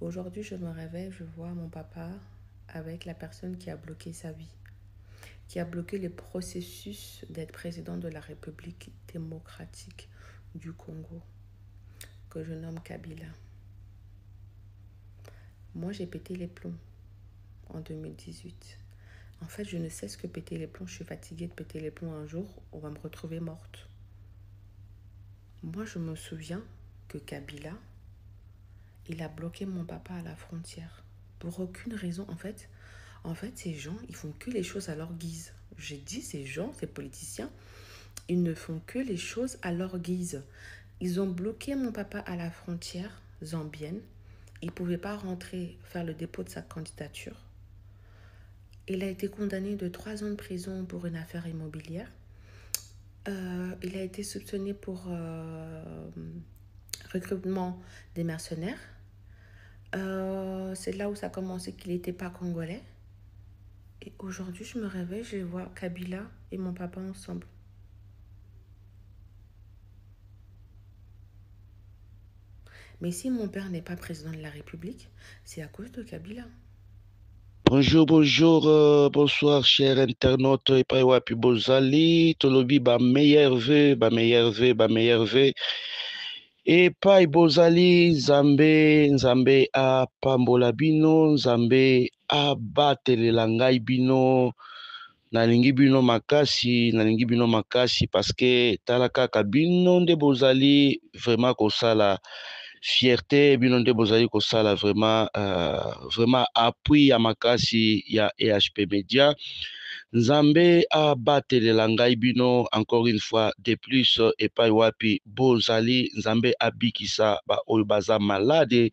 Aujourd'hui, je me réveille, je vois mon papa avec la personne qui a bloqué sa vie, qui a bloqué le processus d'être président de la République démocratique du Congo, que je nomme Kabila. Moi, j'ai pété les plombs en 2018. En fait, je ne sais ce que péter les plombs. Je suis fatiguée de péter les plombs un jour. On va me retrouver morte. Moi, je me souviens que Kabila, il a bloqué mon papa à la frontière. Pour aucune raison, en fait, ces gens, ils font que les choses à leur guise. J'ai dit, ces gens, ces politiciens, ils ne font que les choses à leur guise. Ils ont bloqué mon papa à la frontière zambienne. Il ne pouvait pas rentrer faire le dépôt de sa candidature. Il a été condamné de 3 ans de prison pour une affaire immobilière. Il a été soupçonné pour recrutement des mercenaires. C'est là où ça a commencé qu'il n'était pas congolais. Et aujourd'hui, je me réveille, je vois Kabila et mon papa ensemble. Mais si mon père n'est pas président de la République, c'est à cause de Kabila. Bonjour, bonjour, bonsoir, chers internautes. Et pas wapi bozali, tolobi ba meilleur vœu. Et pas bozali, Nzambe a pambola bino, Nzambe a batelela ngai bino, nalingi bino makasi, parce que tala kaka bino nde bozali vraiment kosala fierté bino nde bozali kosala vraiment appui ya makasi ya EHP Media. Nzambe abatelela ngai bino encore une fois de plus epai wapi bozali, Nzambe abikisa ba oyo baza malade,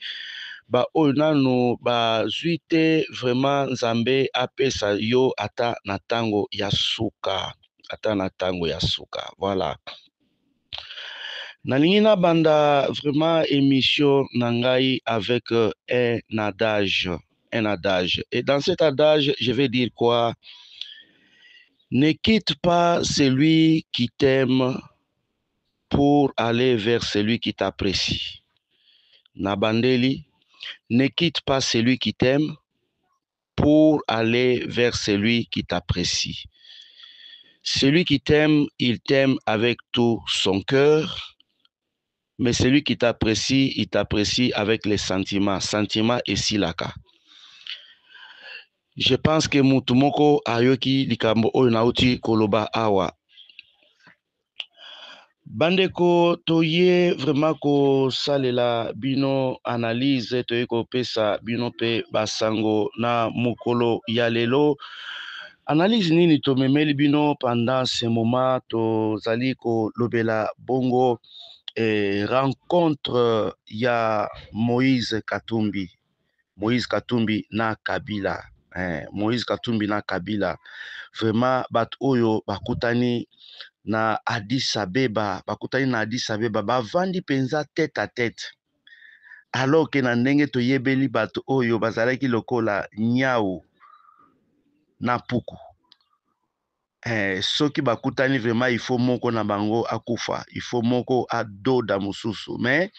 ba oyo nanu bazwi te, vraiment Nzambe apesa yo ata na tango ya suka, ata na tango ya suka. Voilà. Nalingi nabanda vraiment émission nangai avec un adage, un adage. Et dans cet adage, je vais dire quoi? Ne quitte pas celui qui t'aime pour aller vers celui qui t'apprécie. Nabandeli, ne quitte pas celui qui t'aime pour aller vers celui qui t'apprécie. Celui qui t'aime, il t'aime avec tout son cœur, mais celui qui t'apprécie, il t'apprécie avec les sentiments. Sentiments et silaka. Je pense que mutumoko ayoki likambo oyo nauti koloba awa. Bandeko toye vraiment kosalela bino analyse, toye kopesa bino pe basango na mokolo ya lelo. Analyse nini tomemeli bino pendant ce moment tozali kolobela bongo rencontre ya Moïse Katumbi. Moïse Katumbi na Kabila. Moïse Katumbi na Kabila. Vraiment bat oyo bakutani na Addis Abeba, bavandi penza tête à tête. Alors que na ndenge toyebeli bato oyo bazalaki lokola nyau na puku. Soki bakutani vraiment il faut moko na bango akufa, il faut moko adoda mususu. Mais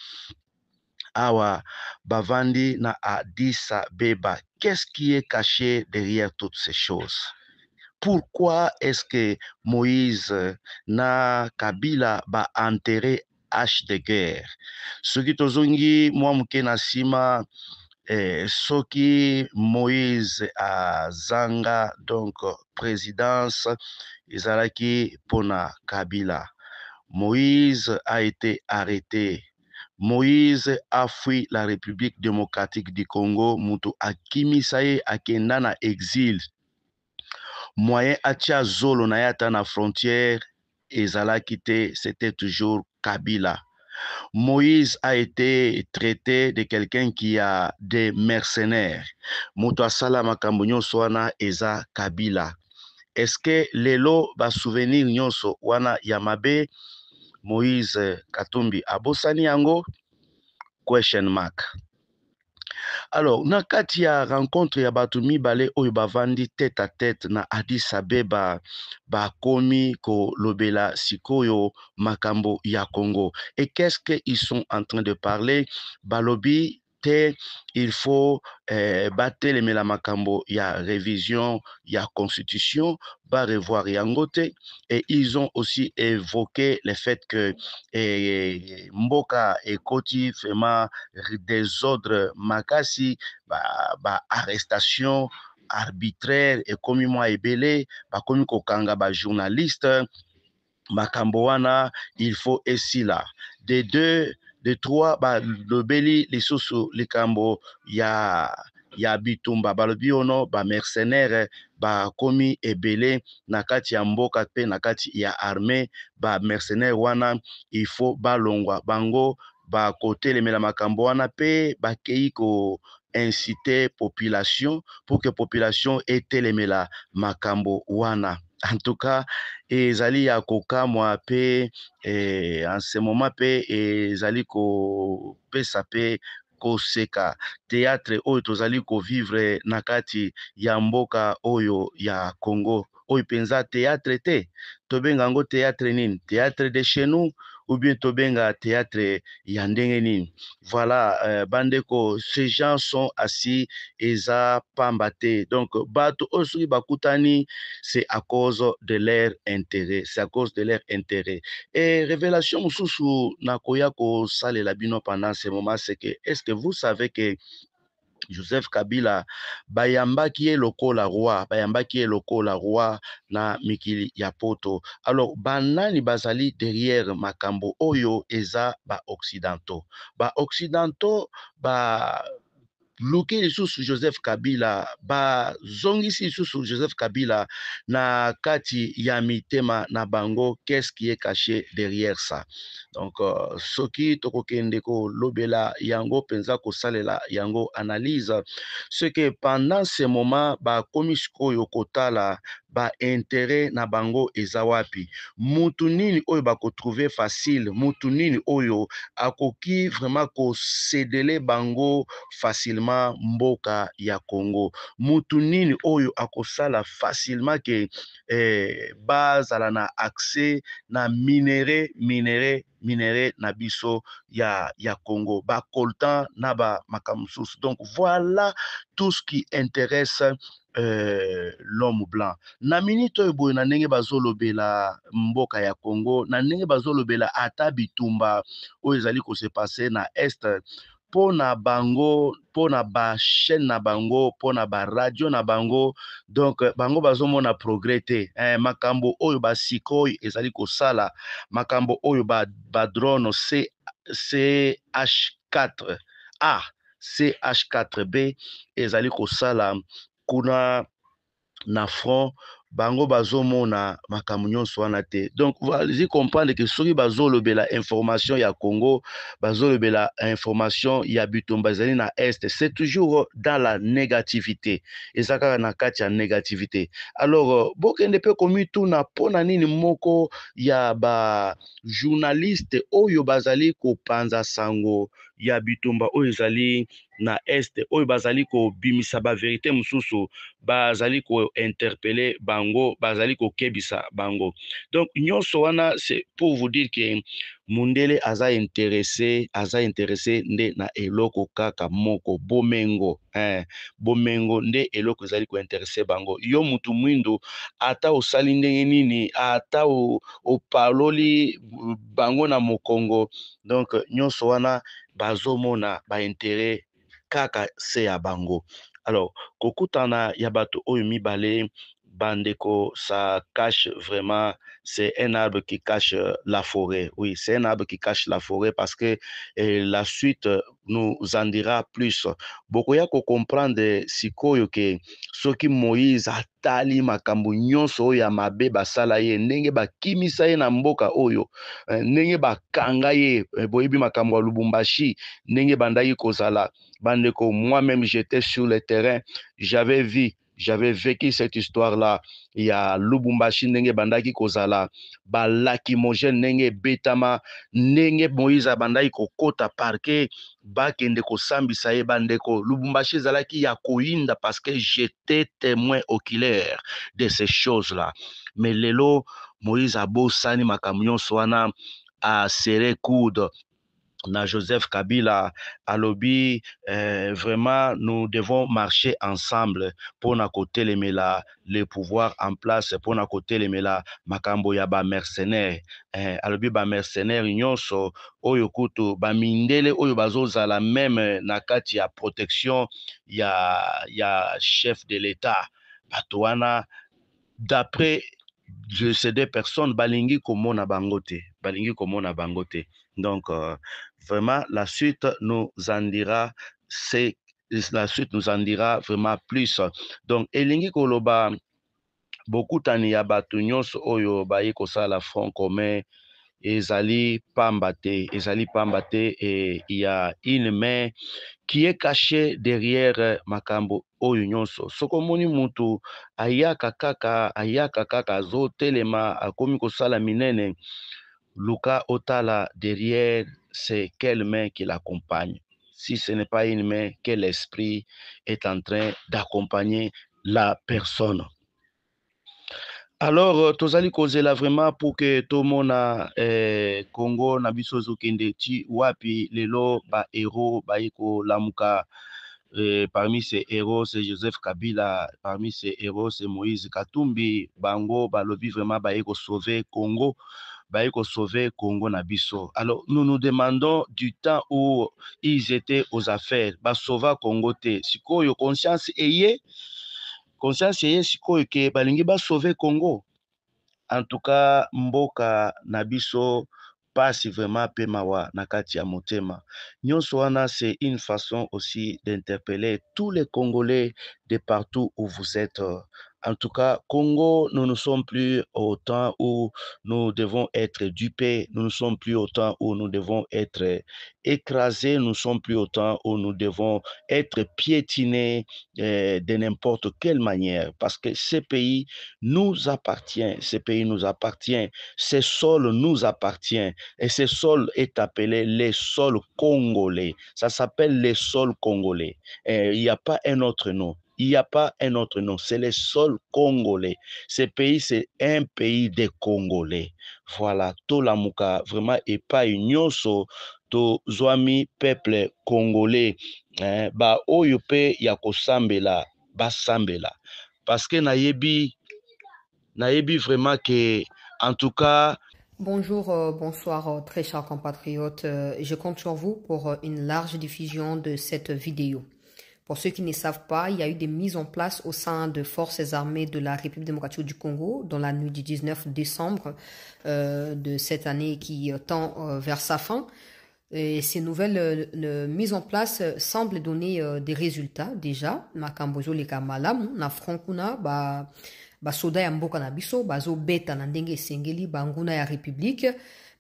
awa bavandi na Addis Abeba. Qu'est-ce qui est caché derrière toutes ces choses? Pourquoi est-ce que Moïse na Kabila ba enterré hache de guerre? Soki tozongi mwa muke na nsima, soki Moïse azanga donc présidence ezalaki pona Kabila. Moïse a été arrêté. Moïse a fui la République démocratique du Congo, mutu akimisa ye akenda na exil. Moyen atia zolo na yata na frontière ezalaki te, c'était toujours Kabila. Moïse a été traité de quelqu'un qui a des mercenaires. Mutu asala makambo nyonso wana eza Kabila. Est-ce que lelo ba souvenir nyonso wana ya mabe Moïse Katumbi abosani yango? Question mark. Alors, na kati ya rencontre ya bato mibale oyo bavandi tête à tête na Addis Abeba, bakomi kolobela sikoyo makambo ya Congo. Et qu'est-ce qu'ils sont en train de parler? Balobi te il faut batelemela makambo ya révision ya constitution ba revoir yango te. Et ils ont aussi évoqué le fait que mboka ekoti vraiment désordre makasi, arrestation arbitraire ekomi mwa ebele, bakomi kokanga ba journaliste. Makambo wana il faut esila de deux de trois balobeli lisusu likambo ya bitumba, balobi ono ba mercenaire bakomi ebele na kati ya mboka pe na kati ya armée. Ba mercenaire wana il faut balongwa, bango bakotelemela makambo wana pe bakei ko inciter population pour que population etelemela makambo wana. En tout cas, ezali ya kokamwa pe en ce moment pe ezali kopesa pe koseka théâtre oyo tozali kovivre na kati ya mboka oyo ya Congo. Oyo penza théâtre te, tobenga yango théâtre nini? Théâtre de chez nous ou bien tobenga théâtre ya ndenge nini? Voilà, bandeko, ces gens sont assis eza pamba te. Donc bato oyo soki bakutani, c'est à cause de leur intérêt, c'est à cause de leur intérêt. Et révélation mosusu nakoya ko salela bino pendant ce moment, c'est que est-ce que vous savez que Joseph Kabila bayambaki ye lokola roi, bayambaki ye lokola roi na mikili ya poto. Alors banani bazali derrière makambo oyo eza ba occidentaux. Ba occidentaux ba luki lisusu Joseph Kabila, bazongisi lisusu Joseph Kabila na kati ya mitema na bango. Qu'est-ce qui est caché derrière ça? Donc soki tokokende ko lobela yango penza kosalela yango analyse, ce que pendant ce moment bakomi sikoyo kotala ba intérêt na bango eza wapi, mutu nini oyo bakotrouve facile, mutu nini oyo akoki vraiment kosedele bango facilement mboka ya Congo, mutu nini oyo akosala facilement ke bazala na accès na minere na biso ya Congo, ba coltan na ba makamususu. Donc voilà tout ce qui intéresse l'homme blanc. Na minute oyo boye na ndenge bazolobela mboka ya Congo, na ndenge bazolobela ata bitumba oyo ezali ko se passer na est, pona bango, pona ba chaîne na bango, pona ba radio na bango. Donc bango bazomona progrès te. Makambo oyo ba sikoy ezali kosala, makambo oyo ba drone CH4A CH4B ezali kosala kuna na front, bango bazomona makambo nyonso wana te. Donc vous comprendre que soki bazolobela information ya Congo, bazolobela information ya bitumba ezali na est, c'est toujours dans la négativité, ezaka na kati ya négativité. Alors bokende pe komituna pona nini moko ya ba journaliste oyo bazali kopanza sango ya bitumba oyo ezali na est, oyo bazali kobimisa ba vérité mosusu, bazali ko interpeller bango, bazali ko kebisa bango. Donc nyonso wana c'est pour vous dire que mundele aza intéressé nde na eloko kaka moko, bomengo. Bomengo nde eloko ezali ko intéressé bango. Yo mutu mwindo ata osali ndenge nini, ata opaloli bango na mokongo, donc nyonso wana bazomona ba intérêt kaka se ya bango. Alors kokutana ya bato oyo mibale bandeko, ça cache vraiment, c'est un arbre qui cache la forêt. Oui, c'est un arbre qui cache la forêt parce que la suite nous en dira plus. Bokoya ko comprendre sikoyo ke soki Moïse atali makambo nyonso oyo ya mabe basala ye, ndenge bakimisa ye na mboka oyo, ndenge bakanga ye, boyebi makambo ya Lubumbashi ndenge bandaki kozala. Bandeko, moi-même j'étais sur le terrain, j'avais vécu cette histoire-là. Il y a Lubumbashi ndenge bandaki kozala, ba lacrymogène ndenge betama, ndenge Moïse bandaki kokota parquet, bakende kosambisa ye. Bandeko, Lubumbashi ezalaki ya koinda parce que j'étais témoin oculaire de ces choses-là. Mais lelo Moïse abosani makambo nyonso wana, a serré coude, na Joseph Kabila alobi vraiment nous devons marcher ensemble pour na côté le pouvoir en place pour na côté makambo ya ba mercenaires alobi ba mercenaires nyonso oyo kutu ba mindele oyo bazozala même na kati ya protection ya chef de l'État bato wana d'après ces deux personnes balingi komona bangote donc vraiment la suite nous en dira vraiment plus donc elingi koloba bokutani ya bato nyonso oyo bayi kosala front commun ezali pamba te et il y a une main qui est caché derrière makambo oyo nyonso soko moni mutu ayaka kaka azotelema akomi kosala minene luka otala derrière c'est quelle main qui l'accompagne. Si ce n'est pas une main, quel esprit est en train d'accompagner la personne. Alors, tozali kozela vraiment pour que tout le monde Congo na biso zokende ti wapi lelo ba héros ba iko lamuka parmi ces héros c'est Joseph Kabila, parmi ces héros c'est Moïse Katumbi, bango balobi vraiment ba iko sauver Congo, ba iko sauver Congo na biso. Alors, nous nous demandons du temps où ils étaient aux affaires, ba sauva Congo te. Sikoyo conscience eye sikoyo ke balingi ba sauver Congo. En tout cas, mboka nabiso passe vraiment pemawa nakati ya motema. Nyonso wana c'est une façon aussi d'interpeller tous les Congolais de partout où vous êtes. En tout cas, Congo, nous ne sommes plus au temps où nous devons être dupés, nous ne sommes plus au temps où nous devons être écrasés, nous ne sommes plus au temps où nous devons être piétinés de n'importe quelle manière, parce que ce pays nous appartient, ce sol nous appartient, et ce sol est appelé les sols congolais, ça s'appelle les sols congolais, il n'y a pas un autre nom. Il n'y a pas un autre nom, c'est le sol congolais. Ce pays, c'est un pays des Congolais. Voilà, Tolamuka, vraiment, et pas une nyonso, to zwami peuple congolais, ba oyope yako sambela, ba sambela. Parce que nayebi vraiment que, en tout cas, bonjour, bonsoir, très chers compatriotes. Je compte sur vous pour une large diffusion de cette vidéo. Pour ceux qui ne savent pas, il y a eu des mises en place au sein de forces armées de la République démocratique du Congo dans la nuit du 19 décembre de cette année qui tend vers sa fin. Et ces nouvelles mises en place semblent donner des résultats déjà. Makambozo leka malamu na frankuna ba soda ya mboka na biso bazo beta na ndenge sengeli banguna ya République,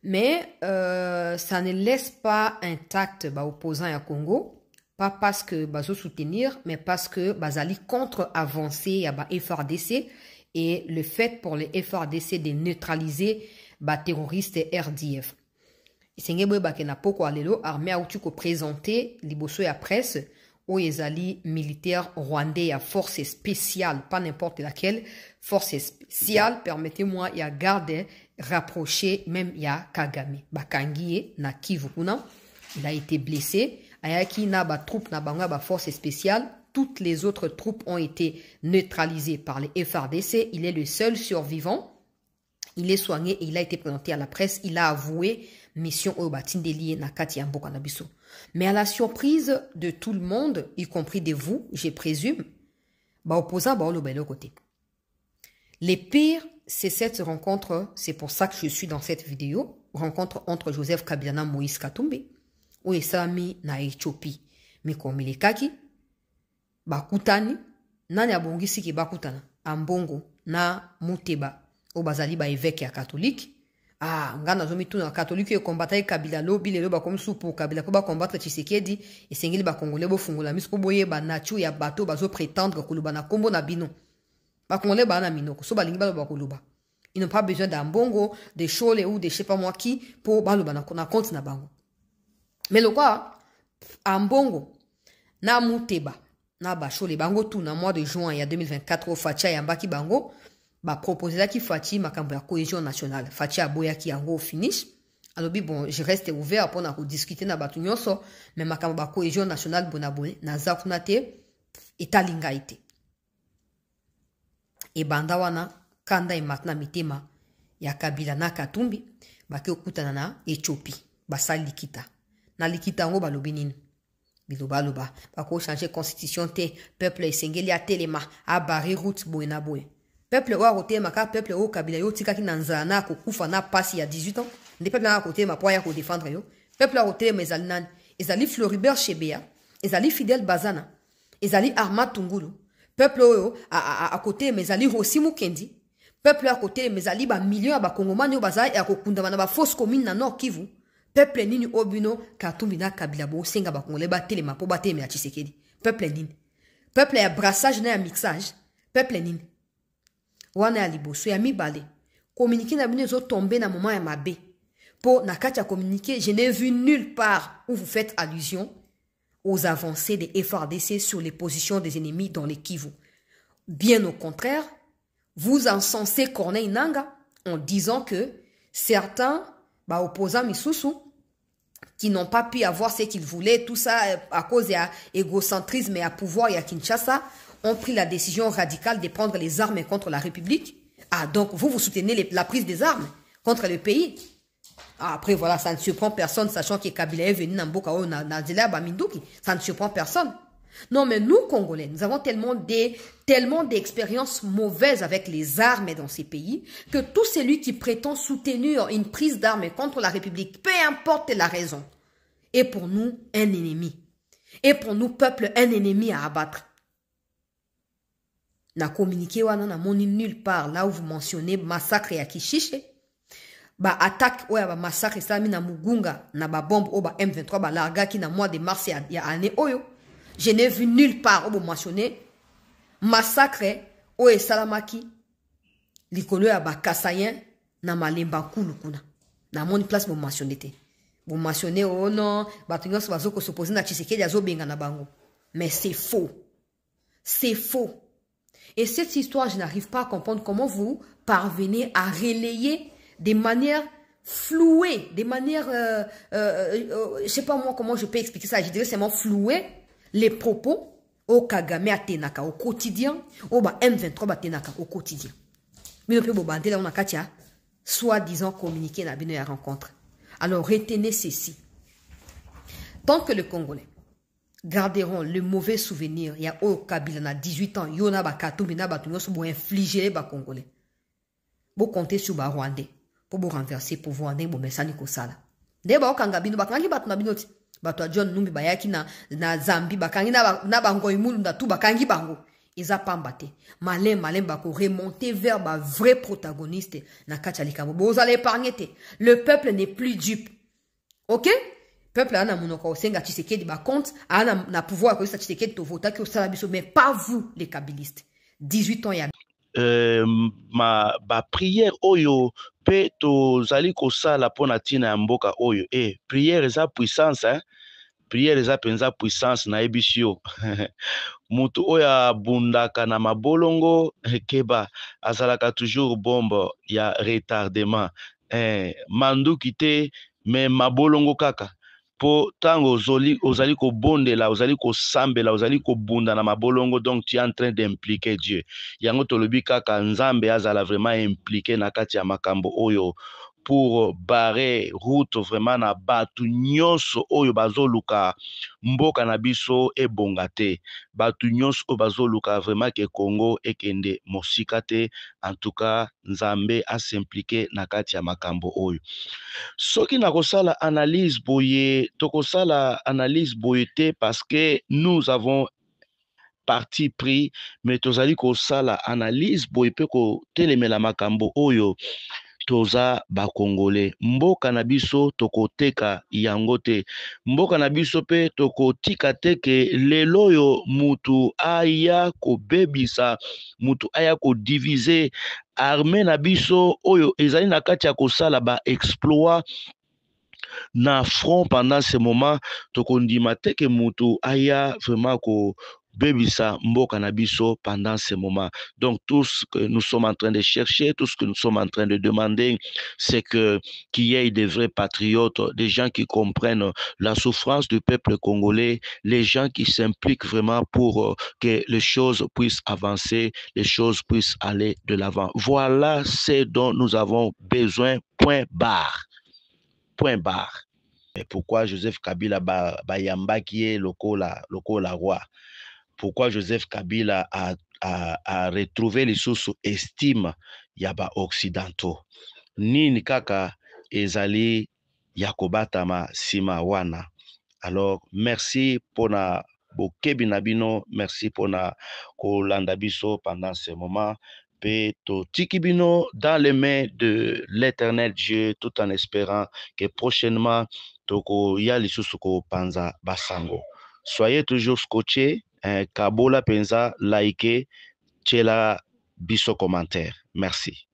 mais ça ne laisse pas intact ba opposants ya Congo. Pas parce que bazo soutenir, mais parce que bazali contre-avancé à ba FRDC et le fait pour les FRDC de neutraliser ba terroristes RDF. Isengebo bakena poko alelo armée autu ko présenter liboso ya presse o ezali militaire rwandais à force spéciale, pas n'importe laquelle, force spéciale, permettez-moi ya garde rapproché même ya Kagame. Bakangie na Kivu kuna, il a été blessé. Ayaki na ba troupe na banga ba force spéciale, toutes les autres troupes ont été neutralisées par les FRDC. Il est le seul survivant. Il est soigné et il a été présenté à la presse. Il a avoué mission Obatindeli na kati ya mboka na biso. Mais à la surprise de tout le monde, y compris de vous, je présume, ba opposant ba oloba le côté. Les pires, c'est cette rencontre, c'est pour ça que je suis dans cette vidéo, rencontre entre Joseph Kabila na Moïse Katumbi. O esami na Ethiopie mikomilekaki bakutani nani abongisi ki bakutana ambongo na Muteba o bazali ba évêque ya catholique ngana zomi tuna catholique e combattre Kabila lobi lelo ba comme pour Kabila ko ba combattre Tshisekedi esengeli ba congolais bo fungula misko boye ba nachu ya bato bazo prétendre kuluba na kombo na bino ba congolais ba na minoko so ba lingi ba kuluba. Ils n'ont pas besoin d'un bongo, des chole ou des je sais pas moi qui pour baluba na compte na bango. Mais le quoi, Ambongo, na Muteba, na Bachole, bango tout na mois de juin, il y a 2024, au Fatia et Ambaki bango, ba proposé la ki Fati, makambo ya cohésion nationale. Fatia aboya ki yango finish, Alors, bon, je reste ouvert pour discuter na batu nyonso, mais ma ba cohésion nationale bonabone, na zakunate, etalinga ite. E banda wana, kanda e matna mitema, ya Kabila na Katumbi, bake okutana na Ethiopie, basali likita. Na likita ngo balobi nini? Biloba loba, bako changer constitution te, peuple esengeli a telema, a barrer route boena boe. Peuple wa rote maka peuple o Kabila yo tika ki nanzana ko kufa na pasi ya 18 ans. Des peuples à côté, ma poya ko défendre yo. Peuple à côté, mais nan. Ezali Floribert Chebeya, ezali Fidel Bazana, ezali Armand Tungulu. Peuple à côté, mais ezali Rosimu Kendi. Peuple à côté, mais ezali ba millions ba Kongomani bazai et kokunda na ba fausse commune na Nord Kivu. Peuple nini obuno Katumbi na Kabila bo senga ba Kongolais ba telema po ba teme ya Tshisekedi. Peuple nini. Peuple ya brassage na ya mixage. Peuple nini. Wana ya liboso ya mibale. Communiquer na bino zo tomber na moment ya mabe. Pour Nakatia communiquer, je n'ai vu nulle part où vous faites allusion aux avancées des FRDC sur les positions des ennemis dans les Kivu. Bien au contraire, vous encensez Corneille Nanga en disant que certains opposants Misusu qui n'ont pas pu avoir ce qu'ils voulaient, tout ça à cause de l'égocentrisme et à pouvoir et à Kinshasa, ont pris la décision radicale de prendre les armes contre la République. Ah, donc vous soutenez la prise des armes contre le pays. Après, voilà, ça ne surprend personne, sachant que Kabila est venu dans ça ne surprend personne. Non, mais nous, Congolais, nous avons tellement d'expériences mauvaises avec les armes dans ces pays, que tout celui qui prétend soutenir une prise d'armes contre la République, peu importe la raison, est pour nous un ennemi. Et pour nous, peuple, un ennemi à abattre. Na communiqué, na moni nulle part, là où vous mentionnez massacre à Kishiche, attaque oya ba massacre sami na Mugunga na ba bombe o ba M23 ba larga ki na mois de mars ya année oyo. Je n'ai vu nulle part où mentionner massacre o esalamaki likolo ya ba Kasayen na Malemba Nkulu kuna. Na moni place bo mentionner te. Bo mentionner oh non, bato nyonso bazoko s'opposer na Tshisekedi azo benga na bango. Mais c'est faux. C'est faux. Et cette histoire, je n'arrive pas à comprendre comment vous parvenez à relayer des manières flouées, des manières, je sais pas moi comment je peux expliquer ça, je dirais seulement flouer les propos au Kagame à Tenaka au quotidien, au M23 à Tenaka au quotidien. Mais le plus beau bandé là on a katia, soi-disant communiquer na bino ya rencontre. Alors retenez ceci. Tant que les Congolais garderont le mauvais souvenir, il y a au Kabila na 18 ans, yona ba Katumbi na ba tunyoso bo infliger ba Congolais. Bo compter sur ba Rwandais. Pour vous renverser pour vous rendre bon messani ko sala. De ba okanga bino bakangi batu na binoti. Batu John Numbi bayaki na Zambi bakangi na bango imulu nda tu bakangi bango. Ils a pas mbaté. Malin bako remonter vers ba vrai protagoniste na kacha likambo. Bo allez épargner te. Le peuple n'est plus dupe. OK? Peuple ana monoko senga Tshisekedi ba compte ana na pouvoir ko Tshisekedi to vota ki sala biso mais pas vous les kabilistes. 18 ans ya ba prière oyo pe tozali kosala pona tina ya mboka oyo prière eza puissance prière eza penza puissance na ebisio mutu oyo abundaka na mabolongo keba azalaka toujours bombe ya retardement manduki te me mabolongo kaka po tango ozali ko bondela ozali ko sambela ozali ko bunda na mabolongo, donc tu es en train d'impliquer Dieu. Yango tolobi kaka nzambe azala vraiment impliqué na kati ya makambo oyo pour barrer route vraiment na batu nyonso oyo bazoluka mboka na biso ebonga te, batu nyonso oyo bazoluka vraiment ke Congo ekende mosika te. En tout cas nzambe s'impliquer na kati ya makambo oyo. Soki na kosala analyse boye tokosala analyse boye te parce que nous avons parti pris, mais tozali kosala analyse boye pe ko telemela makambo oyo toza ba Congolais. Mboka na biso tokoteka yango te, mboka na biso pe tokotika te ke lelo yo mutu aya kobebisa, mutu aya kodiviser armée na biso oyo ezali na kati ya kosala ba exploit na front pendant ce moment. Tokondima te ke mutu aya vraiment bebisa mboka na biso pendant ce moment. Donc tout ce que nous sommes en train de chercher, tout ce que nous sommes en train de demander, c'est que qu'il y ait des vrais patriotes, des gens qui comprennent la souffrance du peuple congolais, les gens qui s'impliquent vraiment pour que les choses puissent avancer, les choses puissent aller de l'avant. Voilà ce dont nous avons besoin, point barre. Point barre. Mais pourquoi Joseph Kabila bayambaki ye lokola roi? Pourquoi Joseph Kabila a retrouvé les sources estime ya ba occidentaux? Nini kaka ezali ya kobatama sima wana. Alors merci pona bokebi na bino, merci pona kolanda biso pendant ce moment. Peto tikibino dans les mains de l'Éternel Dieu, tout en espérant que prochainement toko ya lisusu ko panza basango. Soyez toujours scotchés, kabola penza, likez, tchela biso commentaire. Merci.